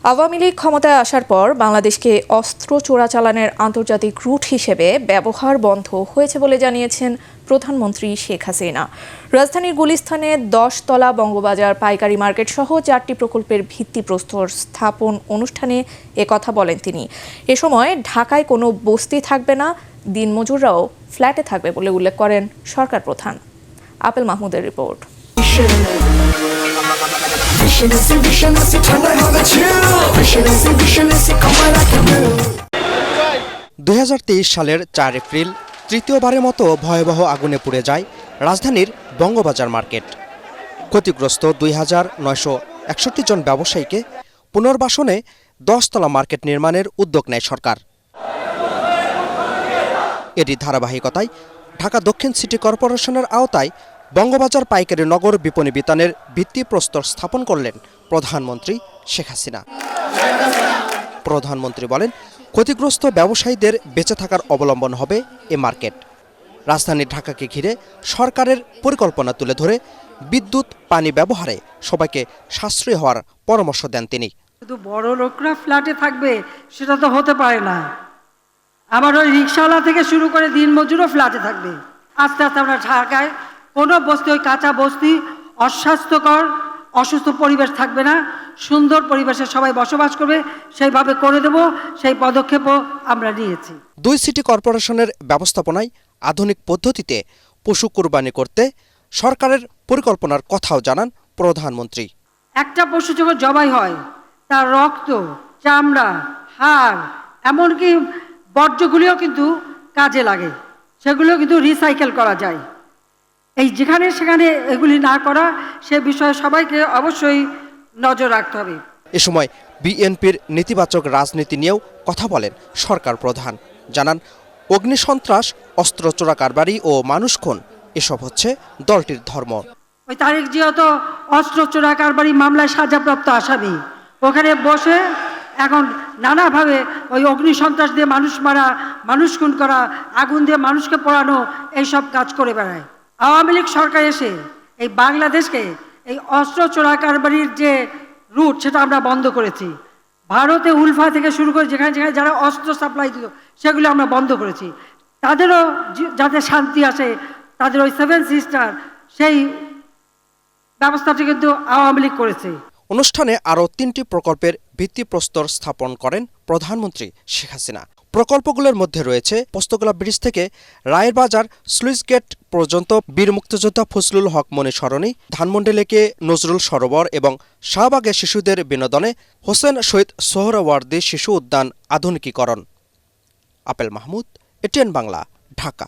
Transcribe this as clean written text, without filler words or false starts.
আওয়ামী লীগ ক্ষমতায় আসার পর বাংলাদেশকে অস্ত্র চোরাচালানের আন্তর্জাতিক রুট হিসেবে ব্যবহার বন্ধ হয়েছে বলে জানিয়েছেন প্রধানমন্ত্রী শেখ হাসিনা। রাজধানীর গুলিস্তানে 10 তলা বঙ্গবাজার পাইকারি মার্কেট সহ 4টি প্রকল্পের ভিত্তিপ্রস্তর স্থাপন অনুষ্ঠানে একথা বলেন তিনি। এ সময় ঢাকায় কোনো বস্তি থাকবে না, দিনমজুররাও ফ্ল্যাটে থাকবে বলে উল্লেখ করেন সরকার প্রধান। আপেল মাহমুদের রিপোর্ট। 2023 সালের 4 এপ্রিল তৃতীয়বারের মতো ভয়াবহ আগুনে পুড়ে যায় রাজধানীর বঙ্গবাজার মার্কেট। ক্ষতিগ্রস্ত 2961 জন ব্যবসায়ীকে পুনর্বাসনে 10 তলা মার্কেট নির্মাণের উদ্যোগ নেয় সরকার। এরই ধারাবাহিকতায় ঢাকা দক্ষিণ সিটি কর্পোরেশনের আওতায় বঙ্গবাজার পাইকারি নগর বিপণী বিতানের ভিত্তিপ্রস্তর স্থাপন করলেন প্রধানমন্ত্রী শেখ হাসিনা। প্রধানমন্ত্রী বলেন, ক্ষতিগ্রস্ত ব্যবসায়ীদের বেঁচে থাকার অবলম্বন হবে এ মার্কেট। রাজধানী ঢাকাকে ঘিরে সরকারের পরিকল্পনা তুলে ধরে বিদ্যুৎ পানি ব্যবহারে সবাইকে সাশ্রয়ী হওয়ার পরামর্শ দেন তিনি। শুধু বড় লোকরা ফ্ল্যাটে থাকবে সেটা তো হতে পারে না। আবার ওই রিক্সাওয়ালা থেকে শুরু করে দিনমজুরও ফ্ল্যাটে থাকবে। আস্তে আস্তে আমরা ঢাকায় কোনো বস্তি, ওই কাঁচা বস্তি, অস্বাস্থ্যকর অসুস্থ পরিবেশ থাকবে না, সুন্দর পরিবেশে সবাই বসবাস করবে, সেইভাবে করে দেব। সেই পদক্ষেপও আমরা নিয়েছি। 2 সিটি কর্পোরেশনের ব্যবস্থাপনায় আধুনিক পদ্ধতিতে পশু কুরবানি করতে সরকারের পরিকল্পনার কথাও জানান প্রধানমন্ত্রী। একটা পশু যখন জবাই হয়, তার রক্ত, চামড়া, হাড়, এমনকি বর্জ্যগুলিও কিন্তু কাজে লাগে, সেগুলো কিন্তু রিসাইকেল করা যায়। এই যেখানে সেখানে এগুলি না করা, সে বিষয়ে সবাইকে অবশ্যই নজর রাখতে হবে। এ সময় বিএনপির নেতিবাচক রাজনীতি নিয়েও কথা বলেন সরকার প্রধান। জানান, অগ্নিসন্ত্রাস, অস্ত্র চোরা কারবারি ও মানুষ খুন এসব হচ্ছে দলটির ধর্ম। ওই তারেক জিয়া তো অস্ত্র চোরা কারবারি মামলায় সাজাপ্রাপ্ত আসামি, ওখানে বসে এখন নানাভাবে ওই অগ্নিসন্ত্রাস দিয়ে মানুষ মারা, মানুষ খুন করা, আগুন দিয়ে মানুষকে পোড়ানো, এইসব কাজ করে বেড়ায়। আওয়ামী লীগ সরকার এসে এই বাংলাদেশকে এই অস্ত্র চোরা কারবারির যে রুট, সেটা আমরা বন্ধ করেছি। ভারতে উলফা থেকে শুরু করে যেখানে যেখানে যারা অস্ত্র সাপ্লাই দিত, সেগুলো আমরা বন্ধ করেছি। তাদেরও যাতে শান্তি আসে, তাদের ওই 7 সিস্টার, সেই ব্যবস্থাটি কিন্তু আওয়ামী লীগ করেছে। অনুষ্ঠানে আরও 3টি প্রকল্পের ভিত্তিপ্রস্তর স্থাপন করেন প্রধানমন্ত্রী শেখ হাসিনা। প্রকল্পগুলোর মধ্যে রয়েছে পোস্তগোলা ব্রিজ থেকে রায়ের বাজার স্লুইস গেট পর্যন্ত বীর মুক্তিযোদ্ধা ফজলুল হক মনি সরণি, ধানমন্ডি লেকে নজরুল সরোবর এবং শাহবাগে শিশুদের বিনোদনে হোসেন শহীদ সোহরাওয়ার্দী শিশু উদ্যান আধুনিকীকরণ। আপেল মাহমুদ, এটিএন বাংলা, ঢাকা।